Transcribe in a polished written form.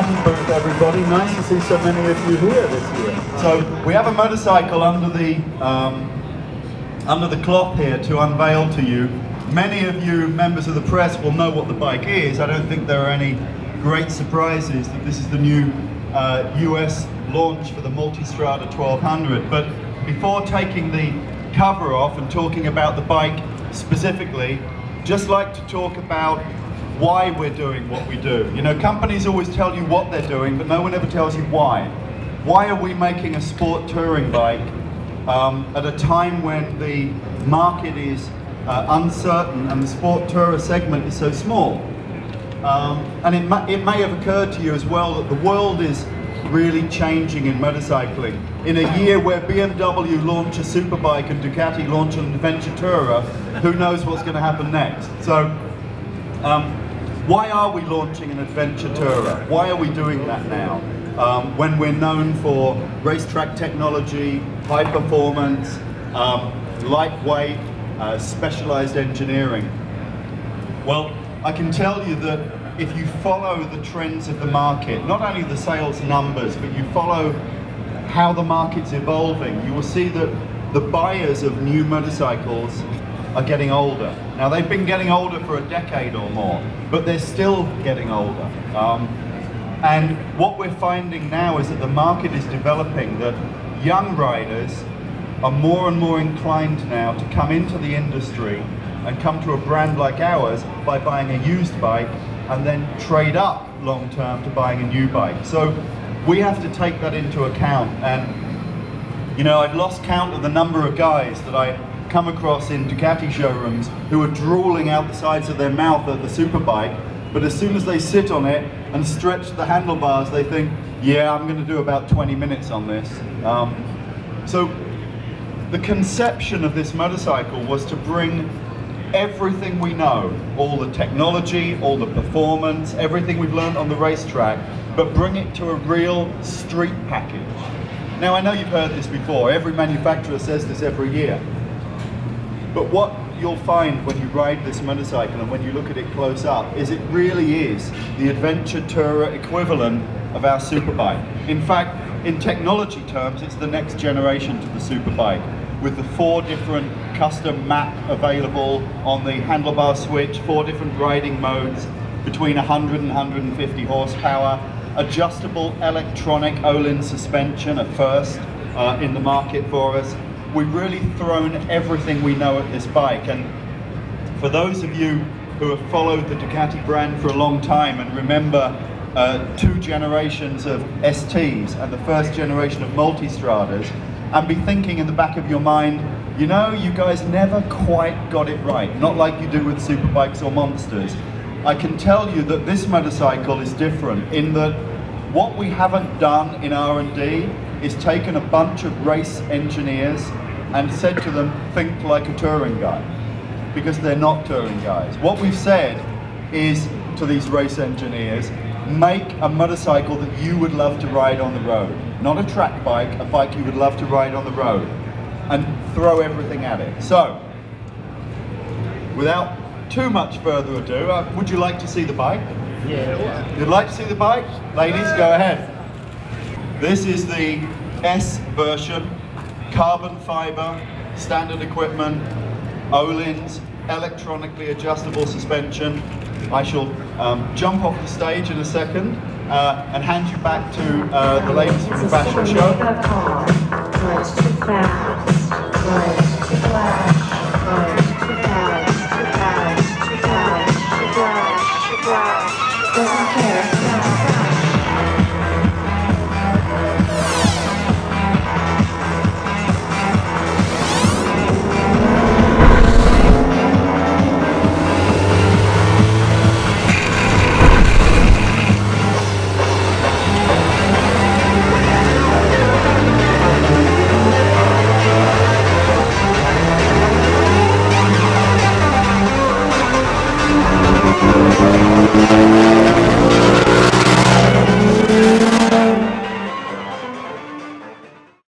stand booth, everybody. Nice to see so many of you here this year. So we have a motorcycle under the cloth here to unveil to you. Many of you members of the press will know what the bike is. I don't think there are any great surprises that this is the new US launch for the Multistrada 1200. But before taking the cover off and talking about the bike specifically, just like to talk about why we're doing what we do. You know, companies always tell you what they're doing, but no one ever tells you why. Why are we making a sport touring bike at a time when the market is uncertain and the sport tourer segment is so small? And it may have occurred to you as well that the world is really changing in motorcycling. In a year where BMW launch a superbike and Ducati launch an adventure tourer, who knows what's going to happen next? So, why are we launching an adventure tourer? Why are we doing that now? When we're known for racetrack technology, high performance, lightweight, specialized engineering. Well, I can tell you that if you follow the trends of the market, not only the sales numbers, but you follow how the market's evolving, you will see that the buyers of new motorcycles are getting older. Now, they've been getting older for a decade or more, but they're still getting older. And what we're finding now is that the market is developing, that young riders are more and more inclined now to come into the industry and come to a brand like ours by buying a used bike and then trade up long term to buying a new bike. So we have to take that into account. And you know, I've lost count of the number of guys that I come across in Ducati showrooms who are drooling out the sides of their mouth at the superbike, but as soon as they sit on it and stretch the handlebars, they think, yeah, I'm going to do about 20 minutes on this. So the conception of this motorcycle was to bring everything we know, all the technology, all the performance, everything we've learned on the racetrack, but bring it to a real street package. Now, I know you've heard this before. Every manufacturer says this every year. But what you'll find when you ride this motorcycle and when you look at it close up is it really is the adventure tourer equivalent of our superbike. In fact, in technology terms, it's the next generation to the superbike, with the 4 different custom map available on the handlebar switch, 4 different riding modes between 100 and 150 horsepower, adjustable electronic Olin suspension, a first in the market for us. We've really thrown everything we know at this bike, and for those of you who have followed the Ducati brand for a long time and remember 2 generations of STs and the first generation of Multistradas, and be thinking in the back of your mind, you know, you guys never quite got it right, not like you do with superbikes or monsters. I can tell you that this motorcycle is different in that what we haven't done in R&D is taken a bunch of race engineers and said to them, think like a touring guy, because they're not touring guys. What we've said is to these race engineers, make a motorcycle that you would love to ride on the road. Not a track bike, a bike you would love to ride on the road, and throw everything at it. So, without too much further ado, would you like to see the bike? Yeah. You'd like to see the bike? Ladies, go ahead. This is the S version, carbon fiber, standard equipment, Olin's, electronically adjustable suspension. I shall jump off the stage in a second and hand you back to the ladies from the fashion show.